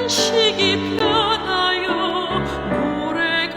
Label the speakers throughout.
Speaker 1: 단식이 변하여 노래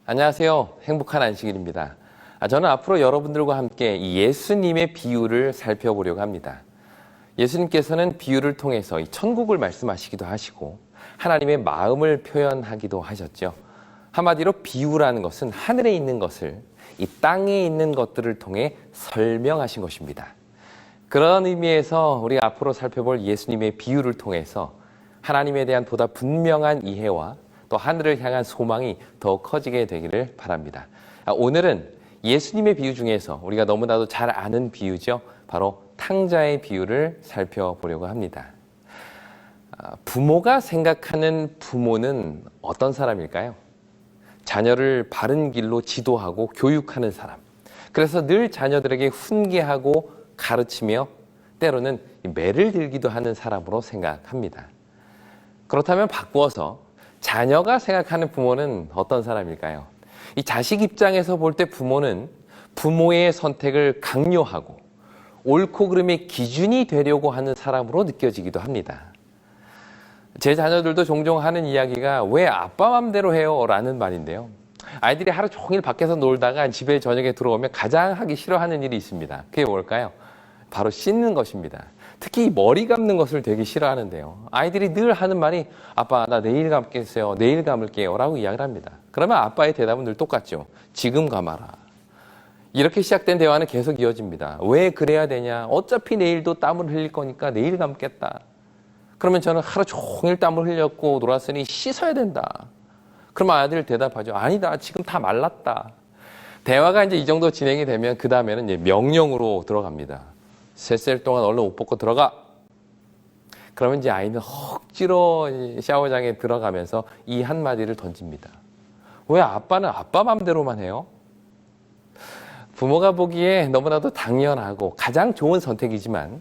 Speaker 1: 안녕하세요. 행복한 안식일입니다. 저는 앞으로 여러분들과 함께 이 예수님의 비유를 살펴보려고 합니다. 예수님께서는 비유를 통해서 이 천국을 말씀하시기도 하시고 하나님의 마음을 표현하기도 하셨죠. 한마디로 비유라는 것은 하늘에 있는 것을 이 땅에 있는 것들을 통해 설명하신 것입니다. 그런 의미에서 우리가 앞으로 살펴볼 예수님의 비유를 통해서 하나님에 대한 보다 분명한 이해와 또 하늘을 향한 소망이 더 커지게 되기를 바랍니다. 오늘은 예수님의 비유 중에서 우리가 너무나도 잘 아는 비유죠. 바로 탕자의 비유를 살펴보려고 합니다. 부모가 생각하는 부모는 어떤 사람일까요? 자녀를 바른 길로 지도하고 교육하는 사람. 그래서 늘 자녀들에게 훈계하고 가르치며 때로는 매를 들기도 하는 사람으로 생각합니다. 그렇다면 바꾸어서 자녀가 생각하는 부모는 어떤 사람일까요? 이 자식 입장에서 볼 때 부모는 부모의 선택을 강요하고 옳고 그름의 기준이 되려고 하는 사람으로 느껴지기도 합니다. 제 자녀들도 종종 하는 이야기가 왜 아빠 맘대로 해요? 라는 말인데요. 아이들이 하루 종일 밖에서 놀다가 집에 저녁에 들어오면 가장 하기 싫어하는 일이 있습니다. 그게 뭘까요? 바로 씻는 것입니다. 특히 머리 감는 것을 되게 싫어하는데요. 아이들이 늘 하는 말이 아빠 나 내일 감겠어요. 내일 감을게요. 라고 이야기를 합니다. 그러면 아빠의 대답은 늘 똑같죠. 지금 감아라. 이렇게 시작된 대화는 계속 이어집니다. 왜 그래야 되냐. 어차피 내일도 땀을 흘릴 거니까 내일 감겠다. 그러면 저는 하루 종일 땀을 흘렸고 놀았으니 씻어야 된다. 그러면 아이들 대답하죠. 아니다. 지금 다 말랐다. 대화가 이제 이 정도 진행이 되면 그 다음에는 이제 명령으로 들어갑니다. 셋셀 동안 얼른 옷 벗고 들어가. 그러면 이제 아이는 억지로 샤워장에 들어가면서 이 한마디를 던집니다. 왜 아빠는 아빠 맘대로만 해요? 부모가 보기에 너무나도 당연하고 가장 좋은 선택이지만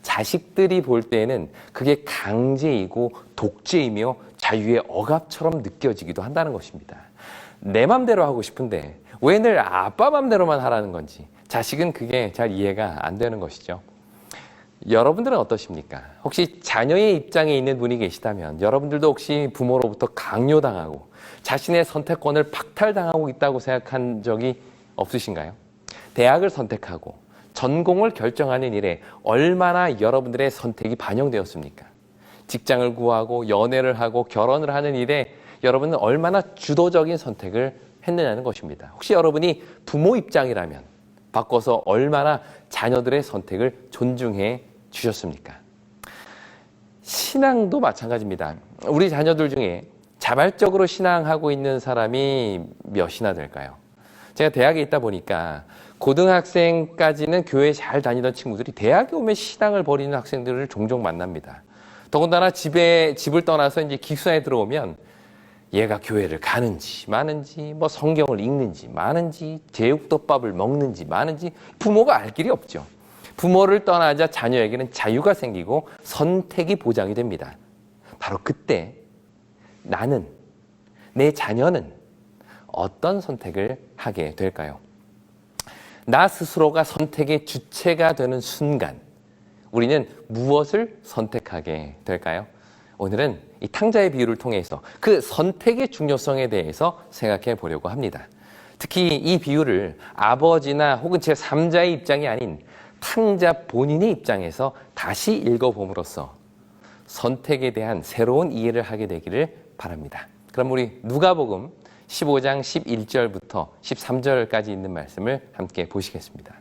Speaker 1: 자식들이 볼 때에는 그게 강제이고 독재이며 자유의 억압처럼 느껴지기도 한다는 것입니다. 내 맘대로 하고 싶은데 왜 늘 아빠 맘대로만 하라는 건지 자식은 그게 잘 이해가 안 되는 것이죠. 여러분들은 어떠십니까? 혹시 자녀의 입장에 있는 분이 계시다면 여러분들도 혹시 부모로부터 강요당하고 자신의 선택권을 박탈당하고 있다고 생각한 적이 없으신가요? 대학을 선택하고 전공을 결정하는 일에 얼마나 여러분들의 선택이 반영되었습니까? 직장을 구하고 연애를 하고 결혼을 하는 일에 여러분은 얼마나 주도적인 선택을 했느냐는 것입니다. 혹시 여러분이 부모 입장이라면 바꿔서 얼마나 자녀들의 선택을 존중해 주셨습니까? 신앙도 마찬가지입니다. 우리 자녀들 중에 자발적으로 신앙하고 있는 사람이 몇이나 될까요? 제가 대학에 있다 보니까 고등학생까지는 교회 잘 다니던 친구들이 대학에 오면 신앙을 버리는 학생들을 종종 만납니다. 더군다나 집을 떠나서 이제 기숙사에 들어오면 얘가 교회를 가는지 마는지 뭐 성경을 읽는지 마는지 제육덮밥을 먹는지 마는지 부모가 알 길이 없죠. 부모를 떠나자 자녀에게는 자유가 생기고 선택이 보장이 됩니다. 바로 그때 나는, 내 자녀는 어떤 선택을 하게 될까요? 나 스스로가 선택의 주체가 되는 순간 우리는 무엇을 선택하게 될까요? 오늘은 이 탕자의 비유를 통해서 그 선택의 중요성에 대해서 생각해 보려고 합니다. 특히 이 비유를 아버지나 혹은 제3자의 입장이 아닌 탕자 본인의 입장에서 다시 읽어봄으로써 선택에 대한 새로운 이해를 하게 되기를 바랍니다. 그럼 우리 누가복음 15장 11절부터 13절까지 있는 말씀을 함께 보시겠습니다.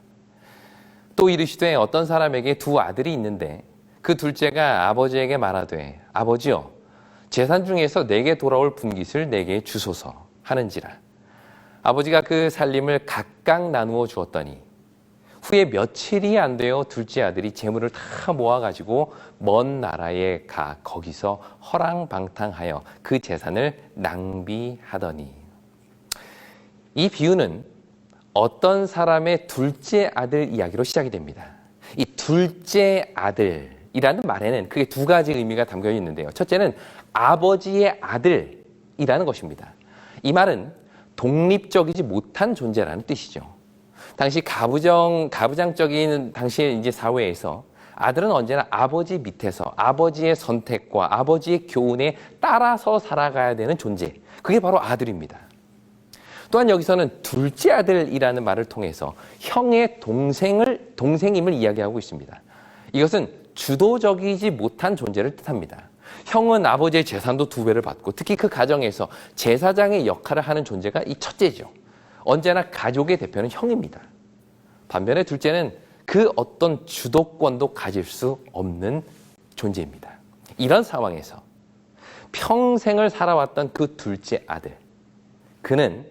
Speaker 1: 또 이르시되 어떤 사람에게 두 아들이 있는데 그 둘째가 아버지에게 말하되 아버지여 재산 중에서 내게 돌아올 분깃을 내게 주소서 하는지라. 아버지가 그 살림을 각각 나누어 주었더니 후에 며칠이 안 되어 둘째 아들이 재물을 다 모아가지고 먼 나라에 가 거기서 허랑방탕하여 그 재산을 낭비하더니. 이 비유는 어떤 사람의 둘째 아들 이야기로 시작이 됩니다. 이 둘째 아들이라는 말에는 크게 두 가지 의미가 담겨 있는데요. 첫째는 아버지의 아들이라는 것입니다. 이 말은 독립적이지 못한 존재라는 뜻이죠. 당시 가부장적인 당시의 이제 사회에서 아들은 언제나 아버지 밑에서 아버지의 선택과 아버지의 교훈에 따라서 살아가야 되는 존재. 그게 바로 아들입니다. 또한 여기서는 둘째 아들이라는 말을 통해서 형의 동생임을 이야기하고 있습니다. 이것은 주도적이지 못한 존재를 뜻합니다. 형은 아버지의 재산도 2배를 받고 특히 그 가정에서 제사장의 역할을 하는 존재가 이 첫째죠. 언제나 가족의 대표는 형입니다. 반면에 둘째는 그 어떤 주도권도 가질 수 없는 존재입니다. 이런 상황에서 평생을 살아왔던 그 둘째 아들, 그는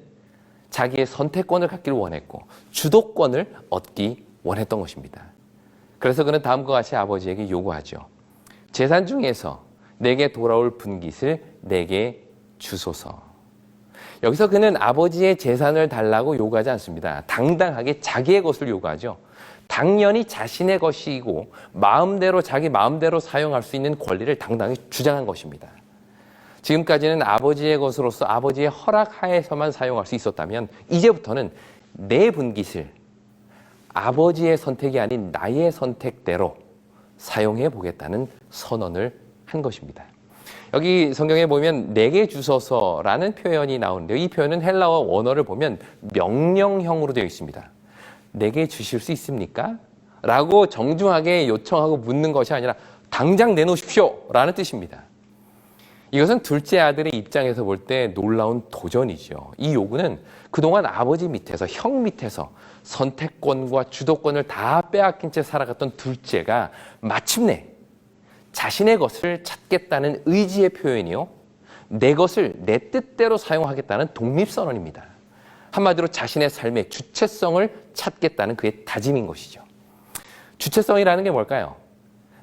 Speaker 1: 자기의 선택권을 갖기를 원했고 주도권을 얻기 원했던 것입니다. 그래서 그는 다음과 같이 아버지에게 요구하죠. 재산 중에서 내게 돌아올 분깃을 내게 주소서. 여기서 그는 아버지의 재산을 달라고 요구하지 않습니다. 당당하게 자기의 것을 요구하죠. 당연히 자신의 것이고 자기 마음대로 사용할 수 있는 권리를 당당히 주장한 것입니다. 지금까지는 아버지의 것으로서 아버지의 허락하에서만 사용할 수 있었다면 이제부터는 내 분깃을 아버지의 선택이 아닌 나의 선택대로 사용해 보겠다는 선언을 한 것입니다. 여기 성경에 보면 내게 주소서라는 표현이 나오는데요. 이 표현은 헬라어 원어를 보면 명령형으로 되어 있습니다. 내게 주실 수 있습니까? 라고 정중하게 요청하고 묻는 것이 아니라 당장 내놓으십시오 라는 뜻입니다. 이것은 둘째 아들의 입장에서 볼 때 놀라운 도전이죠. 이 요구는 그동안 아버지 밑에서, 형 밑에서 선택권과 주도권을 다 빼앗긴 채 살아갔던 둘째가 마침내 자신의 것을 찾겠다는 의지의 표현이요, 내 것을 내 뜻대로 사용하겠다는 독립선언입니다. 한마디로 자신의 삶의 주체성을 찾겠다는 그의 다짐인 것이죠. 주체성이라는 게 뭘까요?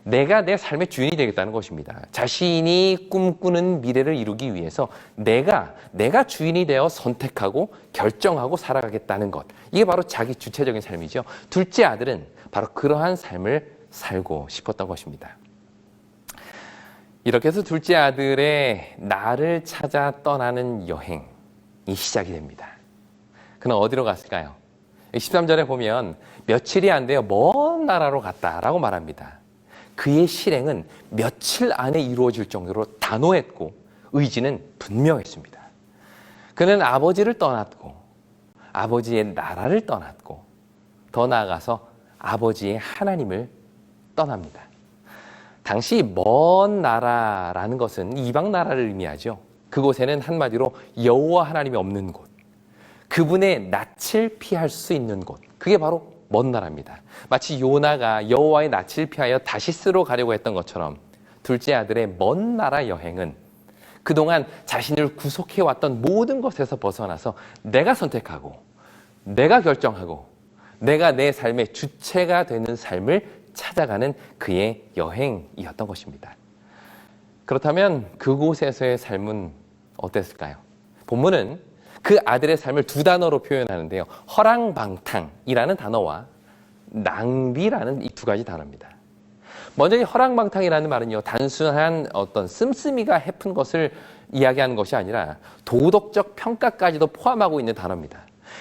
Speaker 1: 내가 내 삶의 주인이 되겠다는 것입니다. 자신이 꿈꾸는 미래를 이루기 위해서 내가 주인이 되어 선택하고 결정하고 살아가겠다는 것. 이게 바로 자기 주체적인 삶이죠. 둘째 아들은 바로 그러한 삶을 살고 싶었던 것입니다. 이렇게 해서 둘째 아들의 나를 찾아 떠나는 여행이 시작이 됩니다. 그는 어디로 갔을까요? 13절에 보면 며칠이 안 되어 먼 나라로 갔다라고 말합니다. 그의 실행은 며칠 안에 이루어질 정도로 단호했고 의지는 분명했습니다. 그는 아버지를 떠났고 아버지의 나라를 떠났고 더 나아가서 아버지의 하나님을 떠납니다. 당시 먼 나라라는 것은 이방 나라를 의미하죠. 그곳에는 한마디로 여호와 하나님이 없는 곳, 그분의 낯을 피할 수 있는 곳, 그게 바로 먼 나라입니다. 마치 요나가 여호와의 낯을 피하여 다시스로 가려고 했던 것처럼 둘째 아들의 먼 나라 여행은 그동안 자신을 구속해왔던 모든 것에서 벗어나서 내가 선택하고 내가 결정하고 내가 내 삶의 주체가 되는 삶을 찾아가는 그의 여행이었던 것입니다. 그렇다면 그곳에서의 삶은 어땠을까요? 본문은 그 아들의 삶을 2단어로 표현하는데요. 허랑방탕이라는 단어와 낭비라는 이 2가지 단어입니다. 먼저 이 허랑방탕이라는 말은요, 단순한 어떤 씀씀이가 해픈 것을 이야기하는 것이 아니라 도덕적 평가까지도 포함하고 있는 단어입니다.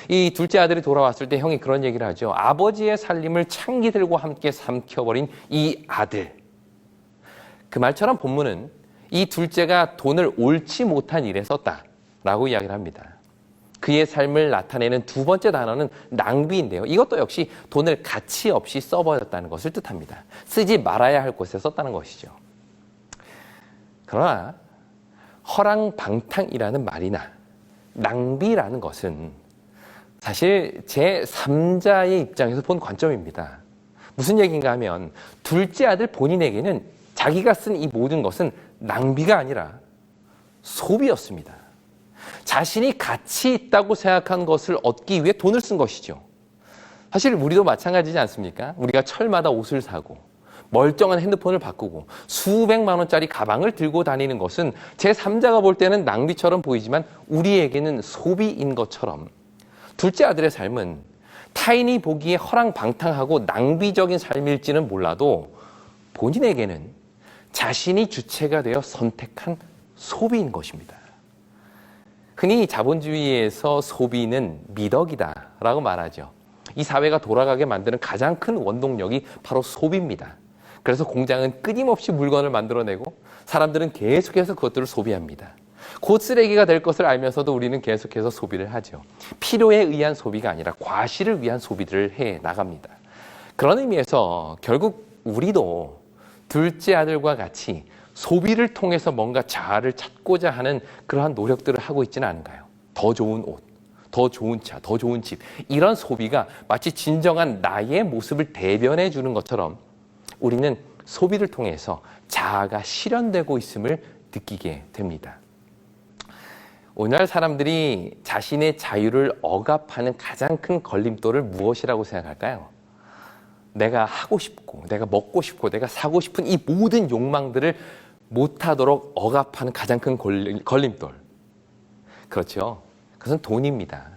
Speaker 1: 이 둘째 아들이 돌아왔을 때 형이 그런 얘기를 하죠. 아버지의 살림을 창기들과 함께 삼켜버린 이 아들. 그 말처럼 본문은 이 둘째가 돈을 옳지 못한 일에 썼다라고 이야기를 합니다. 그의 삶을 나타내는 2번째 단어는 낭비인데요. 이것도 역시 돈을 가치 없이 써버렸다는 것을 뜻합니다. 쓰지 말아야 할 곳에 썼다는 것이죠. 그러나 허랑방탕이라는 말이나 낭비라는 것은 사실 제3자의 입장에서 본 관점입니다. 무슨 얘기인가 하면 둘째 아들 본인에게는 자기가 쓴 이 모든 것은 낭비가 아니라 소비였습니다. 자신이 가치 있다고 생각한 것을 얻기 위해 돈을 쓴 것이죠. 사실 우리도 마찬가지지 않습니까? 우리가 철마다 옷을 사고 멀쩡한 핸드폰을 바꾸고 수백만 원짜리 가방을 들고 다니는 것은 제3자가 볼 때는 낭비처럼 보이지만 우리에게는 소비인 것처럼 둘째 아들의 삶은 타인이 보기에 허랑방탕하고 낭비적인 삶일지는 몰라도 본인에게는 자신이 주체가 되어 선택한 소비인 것입니다. 흔히 자본주의에서 소비는 미덕이다라고 말하죠. 이 사회가 돌아가게 만드는 가장 큰 원동력이 바로 소비입니다. 그래서 공장은 끊임없이 물건을 만들어내고 사람들은 계속해서 그것들을 소비합니다. 곧 쓰레기가 될 것을 알면서도 우리는 계속해서 소비를 하죠. 필요에 의한 소비가 아니라 과실을 위한 소비를 해 나갑니다. 그런 의미에서 결국 우리도 둘째 아들과 같이 소비를 통해서 뭔가 자아를 찾고자 하는 그러한 노력들을 하고 있지는 않은가요? 더 좋은 옷, 더 좋은 차, 더 좋은 집, 이런 소비가 마치 진정한 나의 모습을 대변해 주는 것처럼 우리는 소비를 통해서 자아가 실현되고 있음을 느끼게 됩니다. 오늘날 사람들이 자신의 자유를 억압하는 가장 큰 걸림돌을 무엇이라고 생각할까요? 내가 하고 싶고, 내가 먹고 싶고, 내가 사고 싶은 이 모든 욕망들을 못하도록 억압하는 가장 큰 걸림돌. 그렇죠. 그것은 돈입니다.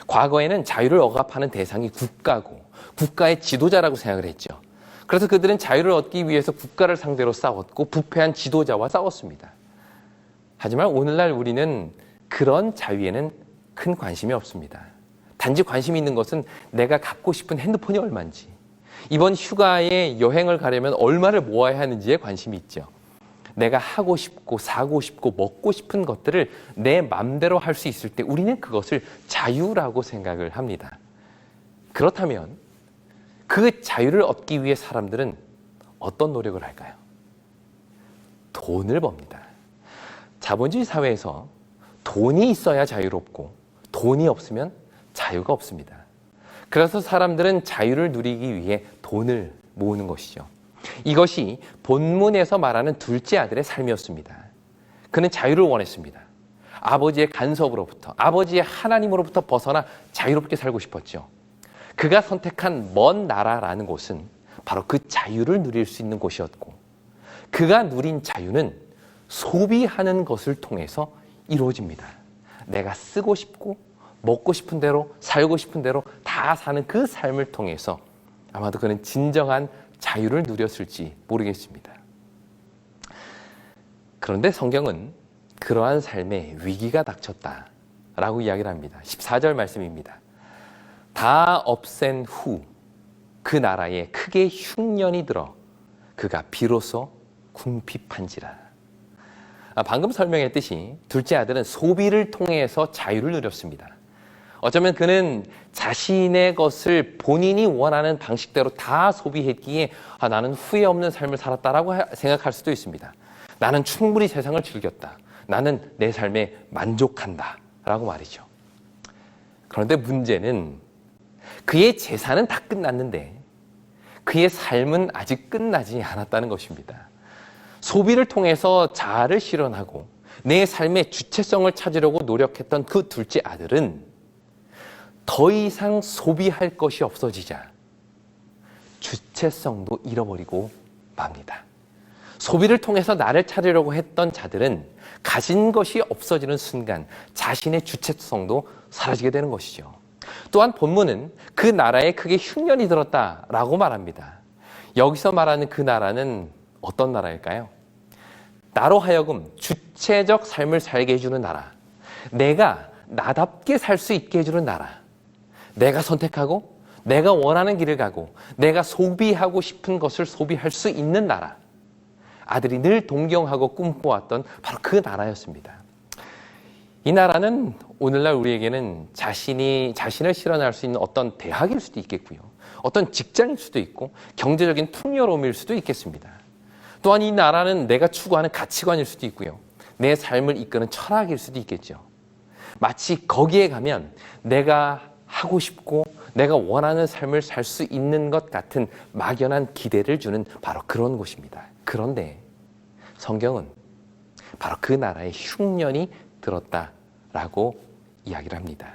Speaker 1: 과거에는 자유를 억압하는 대상이 국가고, 국가의 지도자라고 생각을 했죠. 그래서 그들은 자유를 얻기 위해서 국가를 상대로 싸웠고, 부패한 지도자와 싸웠습니다. 하지만 오늘날 우리는 그런 자유에는 큰 관심이 없습니다. 단지 관심이 있는 것은 내가 갖고 싶은 핸드폰이 얼마인지, 이번 휴가에 여행을 가려면 얼마를 모아야 하는지에 관심이 있죠. 내가 하고 싶고 사고 싶고 먹고 싶은 것들을 내 맘대로 할 수 있을 때 우리는 그것을 자유라고 생각을 합니다. 그렇다면 그 자유를 얻기 위해 사람들은 어떤 노력을 할까요? 돈을 법니다. 자본주의 사회에서 돈이 있어야 자유롭고 돈이 없으면 자유가 없습니다. 그래서 사람들은 자유를 누리기 위해 돈을 모으는 것이죠. 이것이 본문에서 말하는 둘째 아들의 삶이었습니다. 그는 자유를 원했습니다. 아버지의 간섭으로부터, 아버지의 하나님으로부터 벗어나 자유롭게 살고 싶었죠. 그가 선택한 먼 나라라는 곳은 바로 그 자유를 누릴 수 있는 곳이었고, 그가 누린 자유는 소비하는 것을 통해서 이루어집니다. 내가 쓰고 싶고 먹고 싶은 대로 살고 싶은 대로 다 사는 그 삶을 통해서 아마도 그는 진정한 자유를 누렸을지 모르겠습니다. 그런데 성경은 그러한 삶에 위기가 닥쳤다라고 이야기를 합니다. 14절 말씀입니다. 다 없앤 후 그 나라에 크게 흉년이 들어 그가 비로소 궁핍한지라. 방금 설명했듯이 둘째 아들은 소비를 통해서 자유를 누렸습니다. 어쩌면 그는 자신의 것을 본인이 원하는 방식대로 다 소비했기에 나는 후회 없는 삶을 살았다라고 생각할 수도 있습니다. 나는 충분히 세상을 즐겼다. 나는 내 삶에 만족한다 라고 말이죠. 그런데 문제는 그의 재산은 다 끝났는데 그의 삶은 아직 끝나지 않았다는 것입니다. 소비를 통해서 자아를 실현하고 내 삶의 주체성을 찾으려고 노력했던 그 둘째 아들은 더 이상 소비할 것이 없어지자 주체성도 잃어버리고 맙니다. 소비를 통해서 나를 찾으려고 했던 자들은 가진 것이 없어지는 순간 자신의 주체성도 사라지게 되는 것이죠. 또한 본문은 그 나라에 크게 흉년이 들었다라고 말합니다. 여기서 말하는 그 나라는 어떤 나라일까요? 나로 하여금 주체적 삶을 살게 해주는 나라, 내가 나답게 살 수 있게 해주는 나라, 내가 선택하고 내가 원하는 길을 가고 내가 소비하고 싶은 것을 소비할 수 있는 나라, 아들이 늘 동경하고 꿈꿔왔던 바로 그 나라였습니다. 이 나라는 오늘날 우리에게는 자신을 실현할 수 있는 어떤 대학일 수도 있겠고요, 어떤 직장일 수도 있고 경제적인 풍요로움일 수도 있겠습니다. 또한 이 나라는 내가 추구하는 가치관일 수도 있고요, 내 삶을 이끄는 철학일 수도 있겠죠. 마치 거기에 가면 내가 하고 싶고 내가 원하는 삶을 살 수 있는 것 같은 막연한 기대를 주는 바로 그런 곳입니다. 그런데 성경은 바로 그 나라에 흉년이 들었다라고 이야기를 합니다.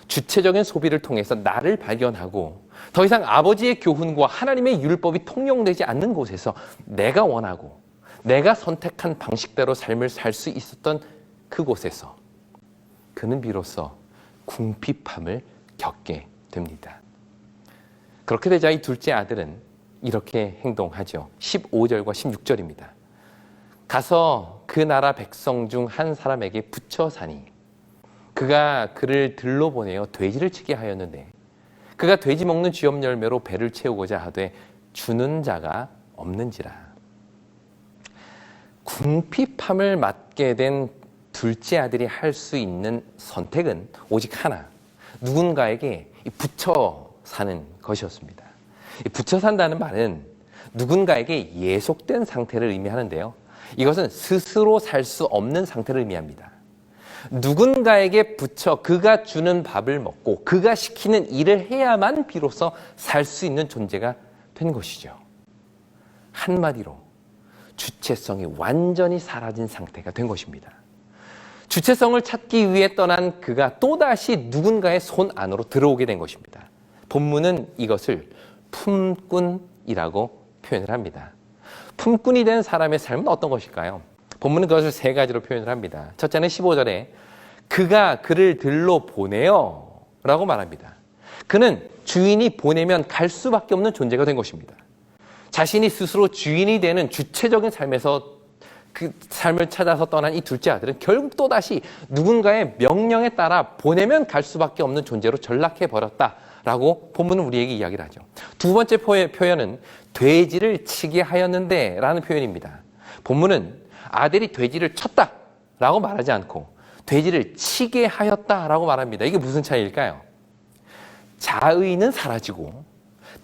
Speaker 1: 주체적인 소비를 통해서 나를 발견하고 더 이상 아버지의 교훈과 하나님의 율법이 통용되지 않는 곳에서 내가 원하고 내가 선택한 방식대로 삶을 살 수 있었던 그곳에서 그는 비로소 궁핍함을 겪게 됩니다. 그렇게 되자 이 둘째 아들은 이렇게 행동하죠. 15절과 16절입니다. 가서 그 나라 백성 중 한 사람에게 붙여 사니 그가 그를 들로 보내어 돼지를 치게 하였는데 그가 돼지 먹는 쥐염 열매로 배를 채우고자 하되 주는 자가 없는지라. 궁핍함을 맞게 된 둘째 아들이 할 수 있는 선택은 오직 하나, 누군가에게 붙여 사는 것이었습니다. 붙여 산다는 말은 누군가에게 예속된 상태를 의미하는데요. 이것은 스스로 살 수 없는 상태를 의미합니다. 누군가에게 붙여 그가 주는 밥을 먹고 그가 시키는 일을 해야만 비로소 살 수 있는 존재가 된 것이죠. 한마디로 주체성이 완전히 사라진 상태가 된 것입니다. 주체성을 찾기 위해 떠난 그가 또다시 누군가의 손 안으로 들어오게 된 것입니다. 본문은 이것을 품꾼이라고 표현을 합니다. 품꾼이 된 사람의 삶은 어떤 것일까요? 본문은 그것을 세 가지로 표현을 합니다. 첫째는 15절에 그가 그를 들러 보내요 라고 말합니다. 그는 주인이 보내면 갈 수밖에 없는 존재가 된 것입니다. 자신이 스스로 주인이 되는 주체적인 삶에서 그 삶을 찾아서 떠난 이 둘째 아들은 결국 또다시 누군가의 명령에 따라 보내면 갈 수밖에 없는 존재로 전락해버렸다라고 본문은 우리에게 이야기를 하죠. 두 번째 표현은 돼지를 치게 하였는데 라는 표현입니다. 본문은 아들이 돼지를 쳤다라고 말하지 않고 돼지를 치게 하였다라고 말합니다. 이게 무슨 차이일까요? 자의는 사라지고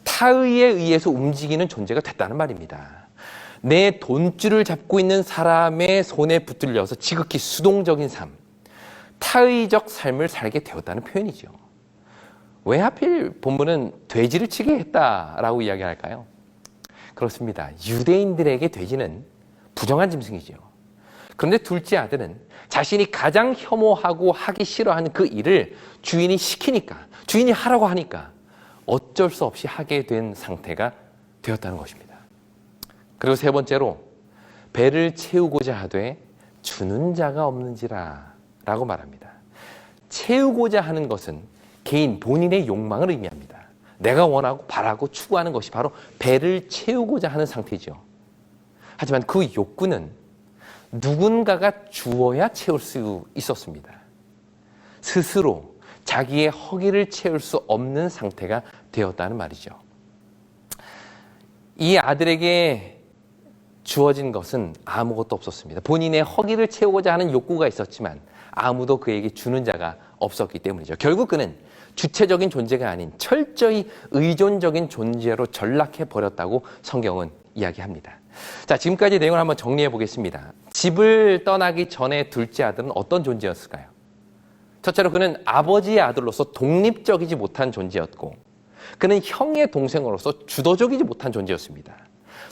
Speaker 1: 타의에 의해서 움직이는 존재가 됐다는 말입니다. 내 돈줄을 잡고 있는 사람의 손에 붙들려서 지극히 수동적인 삶, 타의적 삶을 살게 되었다는 표현이죠. 왜 하필 본문은 돼지를 치게 했다라고 이야기할까요? 그렇습니다. 유대인들에게 돼지는 부정한 짐승이죠. 그런데 둘째 아들은 자신이 가장 혐오하고 하기 싫어하는 그 일을 주인이 시키니까, 주인이 하라고 하니까 어쩔 수 없이 하게 된 상태가 되었다는 것입니다. 그리고 세 번째로 배를 채우고자 하되 주는 자가 없는지라 라고 말합니다. 채우고자 하는 것은 개인 본인의 욕망을 의미합니다. 내가 원하고 바라고 추구하는 것이 바로 배를 채우고자 하는 상태죠. 하지만 그 욕구는 누군가가 주어야 채울 수 있었습니다. 스스로 자기의 허기를 채울 수 없는 상태가 되었다는 말이죠. 이 아들에게 주어진 것은 아무것도 없었습니다. 본인의 허기를 채우고자 하는 욕구가 있었지만 아무도 그에게 주는 자가 없었기 때문이죠. 결국 그는 주체적인 존재가 아닌 철저히 의존적인 존재로 전락해버렸다고 성경은 이야기합니다. 자, 지금까지 내용을 한번 정리해 보겠습니다. 집을 떠나기 전에 둘째 아들은 어떤 존재였을까요? 첫째로 그는 아버지의 아들로서 독립적이지 못한 존재였고 그는 형의 동생으로서 주도적이지 못한 존재였습니다.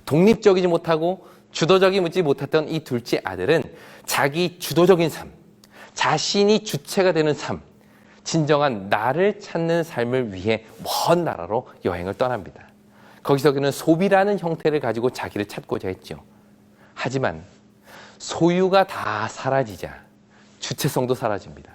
Speaker 1: 독립적이지 못하고 주도적이지 못했던 이 둘째 아들은 자기 주도적인 삶, 자신이 주체가 되는 삶, 진정한 나를 찾는 삶을 위해 먼 나라로 여행을 떠납니다. 거기서 그는 소비라는 형태를 가지고 자기를 찾고자 했죠. 하지만 소유가 다 사라지자 주체성도 사라집니다.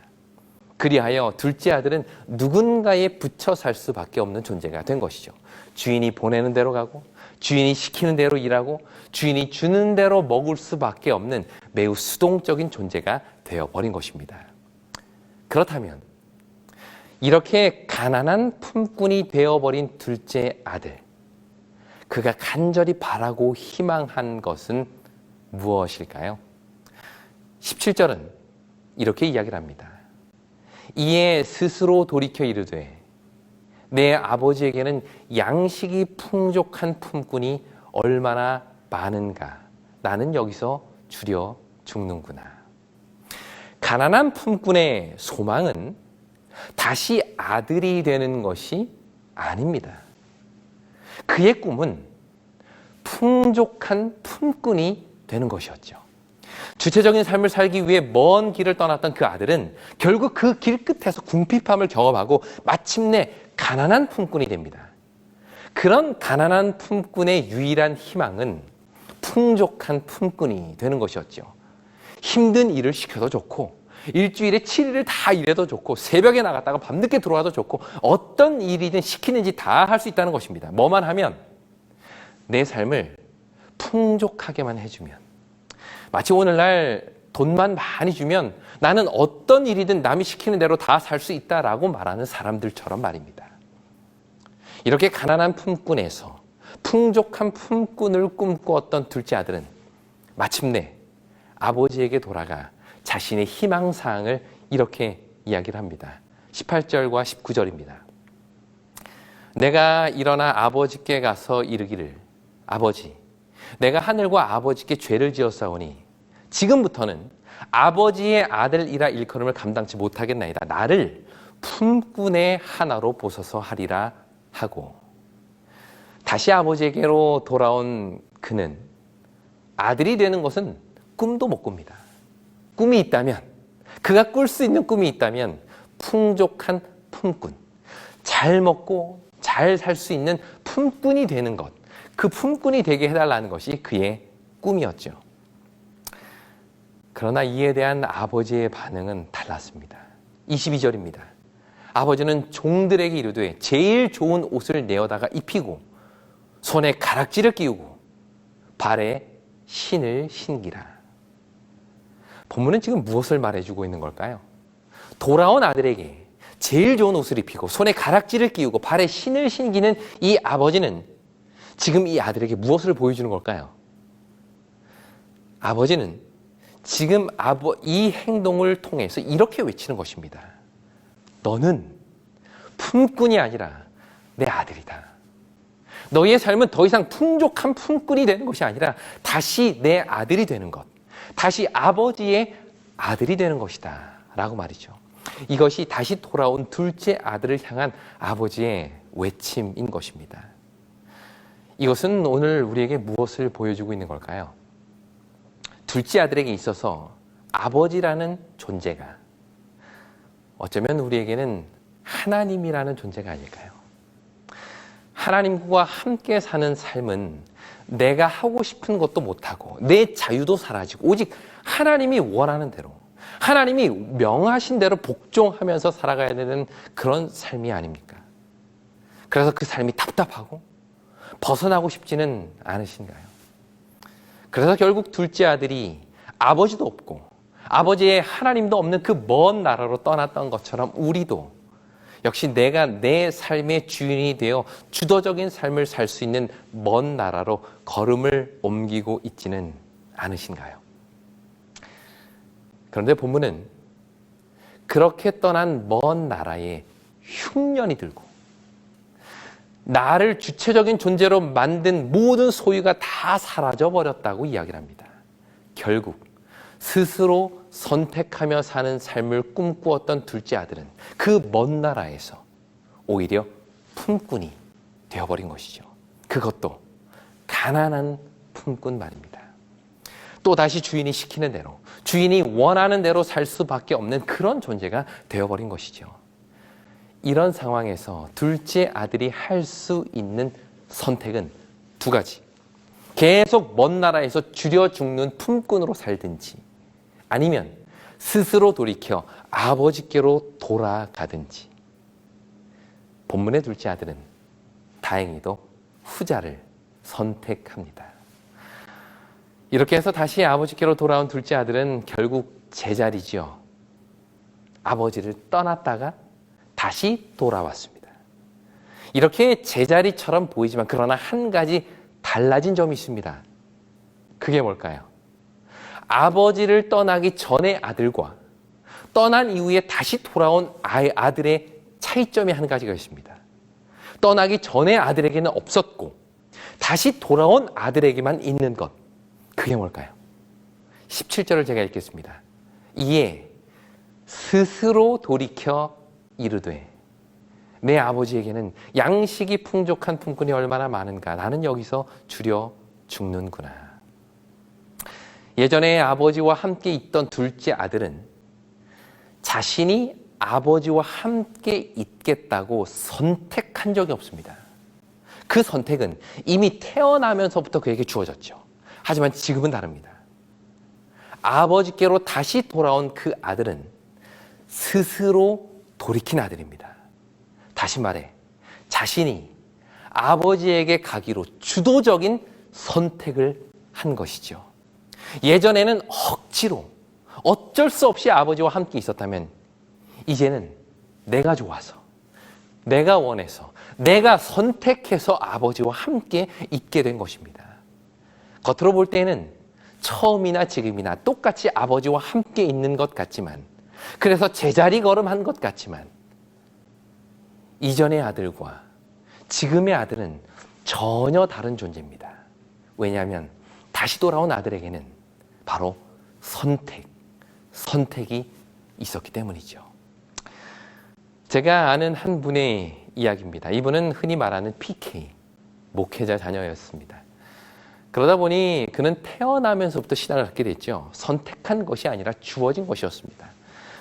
Speaker 1: 그리하여 둘째 아들은 누군가에 붙여 살 수밖에 없는 존재가 된 것이죠. 주인이 보내는 대로 가고 주인이 시키는 대로 일하고 주인이 주는 대로 먹을 수밖에 없는 매우 수동적인 존재가 되어버린 것입니다. 그렇다면 이렇게 가난한 품꾼이 되어버린 둘째 아들, 그가 간절히 바라고 희망한 것은 무엇일까요? 17절은 이렇게 이야기를 합니다. 이에 스스로 돌이켜 이르되 내 아버지에게는 양식이 풍족한 품꾼이 얼마나 많은가. 나는 여기서 줄여 죽는구나. 가난한 품꾼의 소망은 다시 아들이 되는 것이 아닙니다. 그의 꿈은 풍족한 품꾼이 되는 것이었죠. 주체적인 삶을 살기 위해 먼 길을 떠났던 그 아들은 결국 그 길 끝에서 궁핍함을 경험하고 마침내 가난한 품꾼이 됩니다. 그런 가난한 품꾼의 유일한 희망은 풍족한 품꾼이 되는 것이었죠. 힘든 일을 시켜도 좋고 일주일에 7일을 다 일해도 좋고 새벽에 나갔다가 밤늦게 들어와도 좋고 어떤 일이든 시키는지 다 할 수 있다는 것입니다. 뭐만 하면 내 삶을 풍족하게만 해주면, 마치 오늘날 돈만 많이 주면 나는 어떤 일이든 남이 시키는 대로 다 살 수 있다라고 말하는 사람들처럼 말입니다. 이렇게 가난한 품꾼에서 풍족한 품꾼을 꿈꾸었던 둘째 아들은 마침내 아버지에게 돌아가 자신의 희망사항을 이렇게 이야기를 합니다. 18절과 19절입니다. 내가 일어나 아버지께 가서 이르기를 아버지, 내가 하늘과 아버지께 죄를 지었사오니 지금부터는 아버지의 아들이라 일컬음을 감당치 못하겠나이다. 나를 품꾼의 하나로 보소서 하리라 하고, 다시 아버지에게로 돌아온 그는 아들이 되는 것은 꿈도 못 꿉니다. 꿈이 있다면, 그가 꿀 수 있는 꿈이 있다면 풍족한 품꾼, 잘 먹고 잘 살 수 있는 품꾼이 되는 것, 그 품꾼이 되게 해달라는 것이 그의 꿈이었죠. 그러나 이에 대한 아버지의 반응은 달랐습니다. 22절입니다. 아버지는 종들에게 이르되 제일 좋은 옷을 내어다가 입히고 손에 가락지를 끼우고 발에 신을 신기라. 본문은 지금 무엇을 말해주고 있는 걸까요? 돌아온 아들에게 제일 좋은 옷을 입히고 손에 가락지를 끼우고 발에 신을 신기는 이 아버지는 지금 이 아들에게 무엇을 보여주는 걸까요? 아버지는 지금 이 행동을 통해서 이렇게 외치는 것입니다. 너는 품꾼이 아니라 내 아들이다. 너희의 삶은 더 이상 풍족한 품꾼이 되는 것이 아니라 다시 내 아들이 되는 것, 다시 아버지의 아들이 되는 것이다 라고 말이죠. 이것이 다시 돌아온 둘째 아들을 향한 아버지의 외침인 것입니다. 이것은 오늘 우리에게 무엇을 보여주고 있는 걸까요? 둘째 아들에게 있어서 아버지라는 존재가 어쩌면 우리에게는 하나님이라는 존재가 아닐까요? 하나님과 함께 사는 삶은 내가 하고 싶은 것도 못하고 내 자유도 사라지고 오직 하나님이 원하는 대로, 하나님이 명하신 대로 복종하면서 살아가야 되는 그런 삶이 아닙니까? 그래서 그 삶이 답답하고 벗어나고 싶지는 않으신가요? 그래서 결국 둘째 아들이 아버지도 없고 아버지의 하나님도 없는 그 먼 나라로 떠났던 것처럼 우리도 역시 내가 내 삶의 주인이 되어 주도적인 삶을 살 수 있는 먼 나라로 걸음을 옮기고 있지는 않으신가요? 그런데 본문은 그렇게 떠난 먼 나라에 흉년이 들고 나를 주체적인 존재로 만든 모든 소유가 다 사라져버렸다고 이야기를 합니다. 결국 스스로 선택하며 사는 삶을 꿈꾸었던 둘째 아들은 그 먼 나라에서 오히려 품꾼이 되어버린 것이죠. 그것도 가난한 품꾼 말입니다. 또다시 주인이 시키는 대로, 주인이 원하는 대로 살 수밖에 없는 그런 존재가 되어버린 것이죠. 이런 상황에서 둘째 아들이 할 수 있는 선택은 두 가지. 계속 먼 나라에서 줄여 죽는 품꾼으로 살든지 아니면 스스로 돌이켜 아버지께로 돌아가든지. 본문의 둘째 아들은 다행히도 후자를 선택합니다. 이렇게 해서 다시 아버지께로 돌아온 둘째 아들은 결국 제자리죠. 아버지를 떠났다가 다시 돌아왔습니다. 이렇게 제자리처럼 보이지만 그러나 한 가지 달라진 점이 있습니다. 그게 뭘까요? 아버지를 떠나기 전의 아들과 떠난 이후에 다시 돌아온 아들의 차이점이 한 가지가 있습니다. 떠나기 전의 아들에게는 없었고 다시 돌아온 아들에게만 있는 것. 그게 뭘까요? 17절을 제가 읽겠습니다. 이에 스스로 돌이켜 이르되 내 아버지에게는 양식이 풍족한 품꾼이 얼마나 많은가. 나는 여기서 줄여 죽는구나. 예전에 아버지와 함께 있던 둘째 아들은 자신이 아버지와 함께 있겠다고 선택한 적이 없습니다. 그 선택은 이미 태어나면서부터 그에게 주어졌죠. 하지만 지금은 다릅니다. 아버지께로 다시 돌아온 그 아들은 스스로 돌이킨 아들입니다. 다시 말해 자신이 아버지에게 가기로 주도적인 선택을 한 것이죠. 예전에는 억지로 어쩔 수 없이 아버지와 함께 있었다면 이제는 내가 좋아서, 내가 원해서, 내가 선택해서 아버지와 함께 있게 된 것입니다. 겉으로 볼 때는 처음이나 지금이나 똑같이 아버지와 함께 있는 것 같지만, 그래서 제자리 걸음한 것 같지만, 이전의 아들과 지금의 아들은 전혀 다른 존재입니다. 왜냐하면 다시 돌아온 아들에게는 바로 선택이 있었기 때문이죠. 제가 아는 한 분의 이야기입니다. 이분은 흔히 말하는 PK, 목회자 자녀였습니다. 그러다 보니 그는 태어나면서부터 신앙을 갖게 됐죠. 선택한 것이 아니라 주어진 것이었습니다.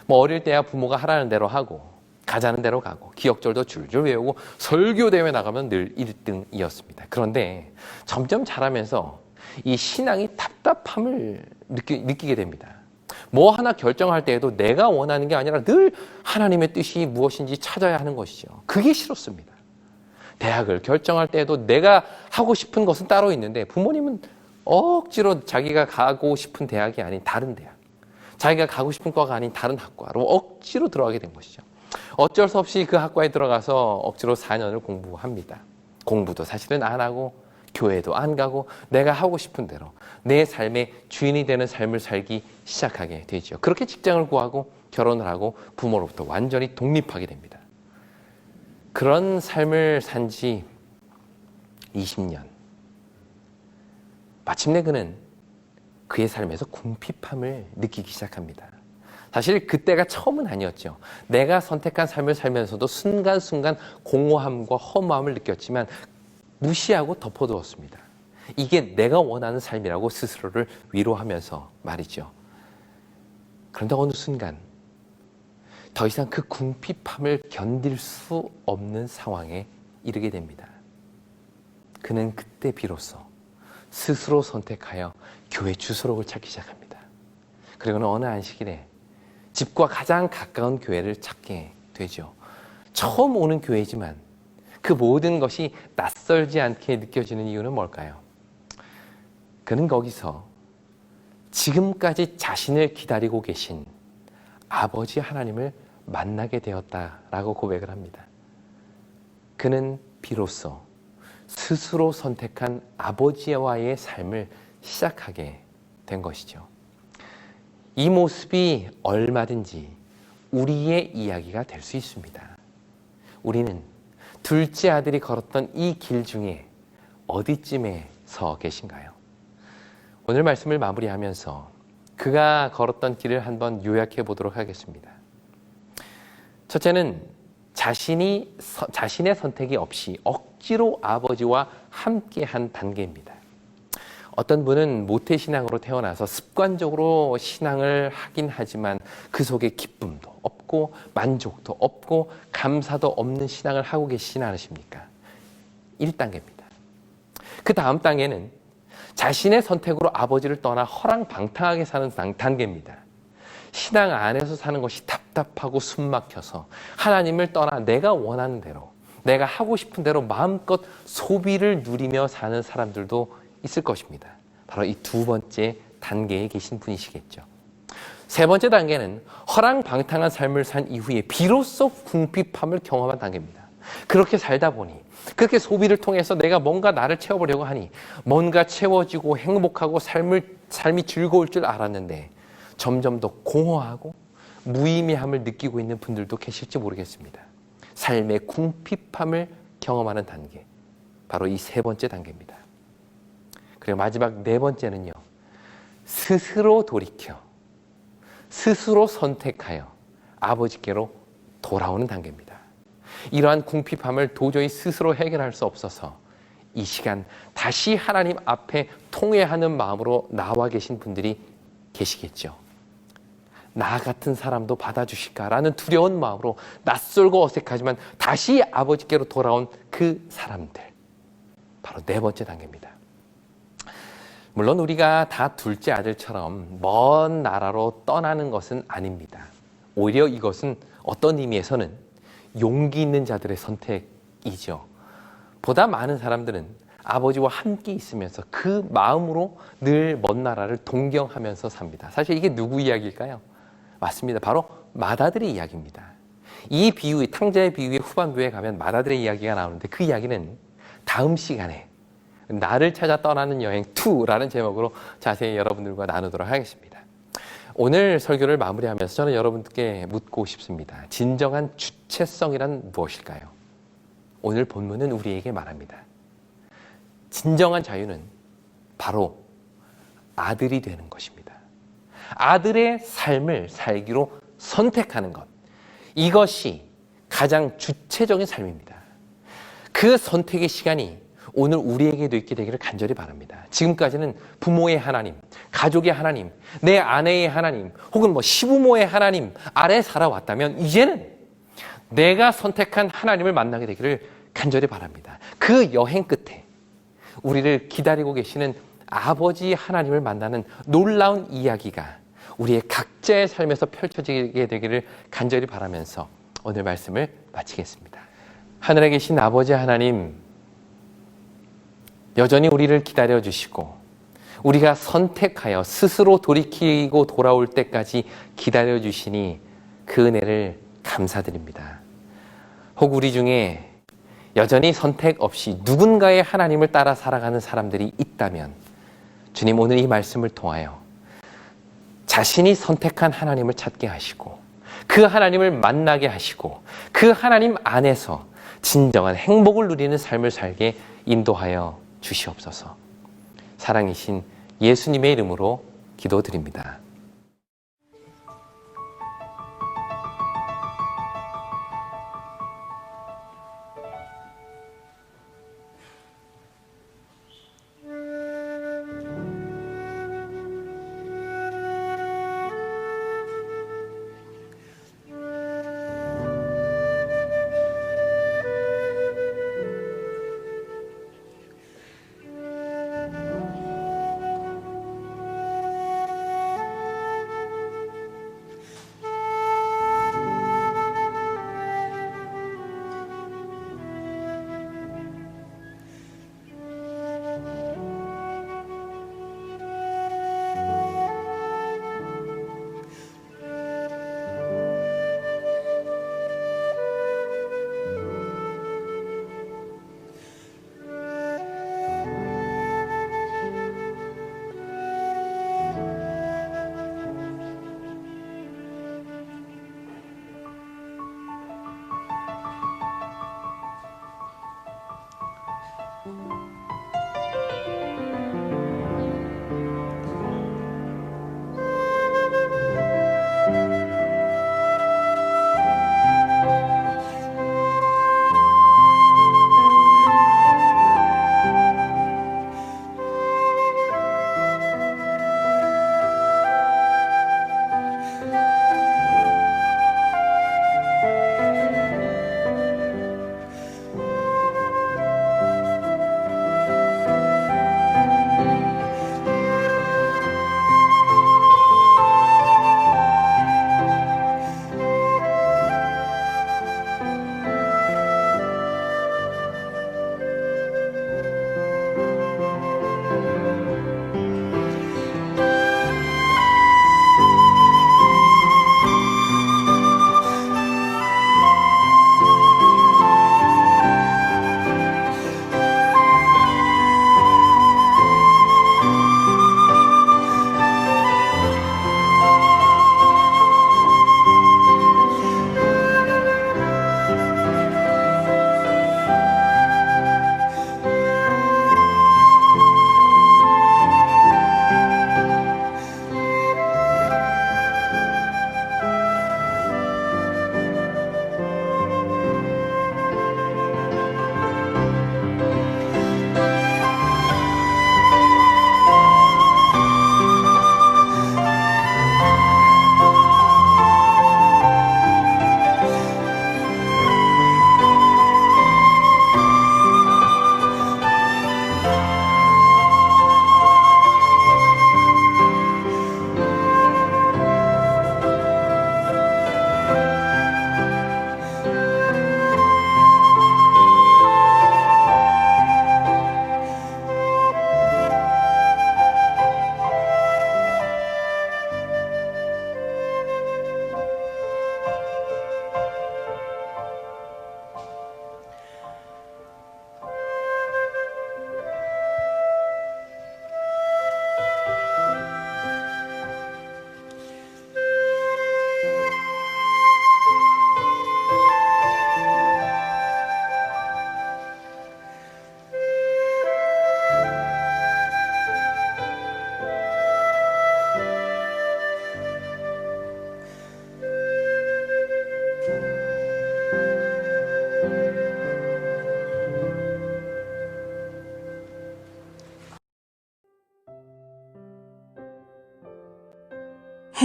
Speaker 1: 어릴 때야 부모가 하라는 대로 하고 가자는 대로 가고 기억절도 줄줄 외우고 설교대회 나가면 늘 1등이었습니다. 그런데 점점 자라면서 이 신앙이 답답함을 느끼게 됩니다. 뭐 하나 결정할 때에도 내가 원하는 게 아니라 늘 하나님의 뜻이 무엇인지 찾아야 하는 것이죠. 그게 싫었습니다. 대학을 결정할 때에도 내가 하고 싶은 것은 따로 있는데 부모님은 억지로 자기가 가고 싶은 대학이 아닌 다른 대학, 자기가 가고 싶은 과가 아닌 다른 학과로 억지로 들어가게 된 것이죠. 어쩔 수 없이 그 학과에 들어가서 억지로 4년을 공부합니다. 공부도 사실은 안 하고 교회도 안 가고 내가 하고 싶은 대로 내 삶의 주인이 되는 삶을 살기 시작하게 되죠. 그렇게 직장을 구하고 결혼을 하고 부모로부터 완전히 독립하게 됩니다. 그런 삶을 산 지 20년. 마침내 그는 그의 삶에서 궁핍함을 느끼기 시작합니다. 사실 그때가 처음은 아니었죠. 내가 선택한 삶을 살면서도 순간순간 공허함과 허무함을 느꼈지만 무시하고 덮어두었습니다. 이게 내가 원하는 삶이라고 스스로를 위로하면서 말이죠. 그런데 어느 순간 더 이상 그 궁핍함을 견딜 수 없는 상황에 이르게 됩니다. 그는 그때 비로소 스스로 선택하여 교회 주소록을 찾기 시작합니다. 그리고는 어느 안식일에 집과 가장 가까운 교회를 찾게 되죠. 처음 오는 교회지만 그 모든 것이 낯설지 않게 느껴지는 이유는 뭘까요? 그는 거기서 지금까지 자신을 기다리고 계신 아버지 하나님을 만나게 되었다라고 고백을 합니다. 그는 비로소 스스로 선택한 아버지와의 삶을 시작하게 된 것이죠. 이 모습이 얼마든지 우리의 이야기가 될 수 있습니다. 우리는 둘째 아들이 걸었던 이 길 중에 어디쯤에 서 계신가요? 오늘 말씀을 마무리하면서 그가 걸었던 길을 한번 요약해 보도록 하겠습니다. 첫째는 자신의 선택이 없이 억지로 아버지와 함께한 단계입니다. 어떤 분은 모태신앙으로 태어나서 습관적으로 신앙을 하긴 하지만 그 속에 기쁨도 없고 만족도 없고 감사도 없는 신앙을 하고 계시진 않으십니까? 1단계입니다. 그 다음 단계는 자신의 선택으로 아버지를 떠나 허랑방탕하게 사는 단계입니다. 신앙 안에서 사는 것이 답답하고 숨막혀서 하나님을 떠나 내가 원하는 대로, 내가 하고 싶은 대로 마음껏 소비를 누리며 사는 사람들도 있을 것입니다. 바로 이 두 번째 단계에 계신 분이시겠죠. 세 번째 단계는 허랑방탕한 삶을 산 이후에 비로소 궁핍함을 경험한 단계입니다. 그렇게 살다 보니, 그렇게 소비를 통해서 내가 뭔가 나를 채워보려고 하니 뭔가 채워지고 행복하고 삶이 즐거울 줄 알았는데 점점 더 공허하고 무의미함을 느끼고 있는 분들도 계실지 모르겠습니다. 삶의 궁핍함을 경험하는 단계, 바로 이 세 번째 단계입니다. 그리고 마지막 네 번째는요, 스스로 돌이켜 스스로 선택하여 아버지께로 돌아오는 단계입니다. 이러한 궁핍함을 도저히 스스로 해결할 수 없어서 이 시간 다시 하나님 앞에 통회하는 마음으로 나와 계신 분들이 계시겠죠. 나 같은 사람도 받아주실까라는 두려운 마음으로 낯설고 어색하지만 다시 아버지께로 돌아온 그 사람들, 바로 네 번째 단계입니다. 물론 우리가 다 둘째 아들처럼 먼 나라로 떠나는 것은 아닙니다. 오히려 이것은 어떤 의미에서는 용기 있는 자들의 선택이죠. 보다 많은 사람들은 아버지와 함께 있으면서 그 마음으로 늘 먼 나라를 동경하면서 삽니다. 사실 이게 누구 이야기일까요? 맞습니다. 바로 맏아들의 이야기입니다. 이 비유, 탕자의 비유의 후반부에 가면 맏아들의 이야기가 나오는데 그 이야기는 다음 시간에 나를 찾아 떠나는 여행 2라는 제목으로 자세히 여러분들과 나누도록 하겠습니다. 오늘 설교를 마무리하면서 저는 여러분께 묻고 싶습니다. 진정한 주체성이란 무엇일까요? 오늘 본문은 우리에게 말합니다. 진정한 자유는 바로 아들이 되는 것입니다. 아들의 삶을 살기로 선택하는 것. 이것이 가장 주체적인 삶입니다. 그 선택의 시간이 오늘 우리에게도 있게 되기를 간절히 바랍니다. 지금까지는 부모의 하나님, 가족의 하나님, 내 아내의 하나님, 혹은 시부모의 하나님 아래 살아왔다면 이제는 내가 선택한 하나님을 만나게 되기를 간절히 바랍니다. 그 여행 끝에 우리를 기다리고 계시는 아버지 하나님을 만나는 놀라운 이야기가 우리의 각자의 삶에서 펼쳐지게 되기를 간절히 바라면서 오늘 말씀을 마치겠습니다. 하늘에 계신 아버지 하나님, 여전히 우리를 기다려주시고 우리가 선택하여 스스로 돌이키고 돌아올 때까지 기다려주시니 그 은혜를 감사드립니다. 혹 우리 중에 여전히 선택 없이 누군가의 하나님을 따라 살아가는 사람들이 있다면 주님, 오늘 이 말씀을 통하여 자신이 선택한 하나님을 찾게 하시고 그 하나님을 만나게 하시고 그 하나님 안에서 진정한 행복을 누리는 삶을 살게 인도하여 주시옵소서. 사랑이신 예수님의 이름으로 기도드립니다.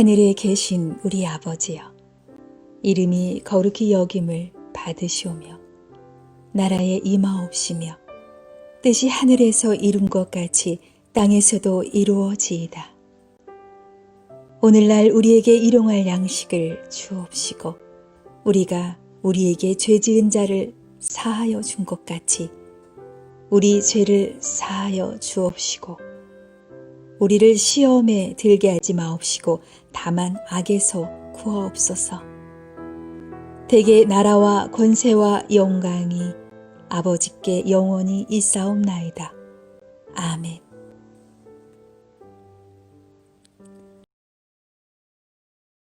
Speaker 2: 하늘에 계신 우리 아버지여, 이름이 거룩히 여김을 받으시오며 나라에 임하옵시며 뜻이 하늘에서 이룬 것 같이 땅에서도 이루어지이다. 오늘날 우리에게 일용할 양식을 주옵시고 우리가 우리에게 죄 지은 자를 사하여 준 것 같이 우리 죄를 사하여 주옵시고 우리를 시험에 들게 하지 마옵시고 다만 악에서 구하옵소서. 대개 나라와 권세와 영광이 아버지께 영원히 있사옵나이다. 아멘.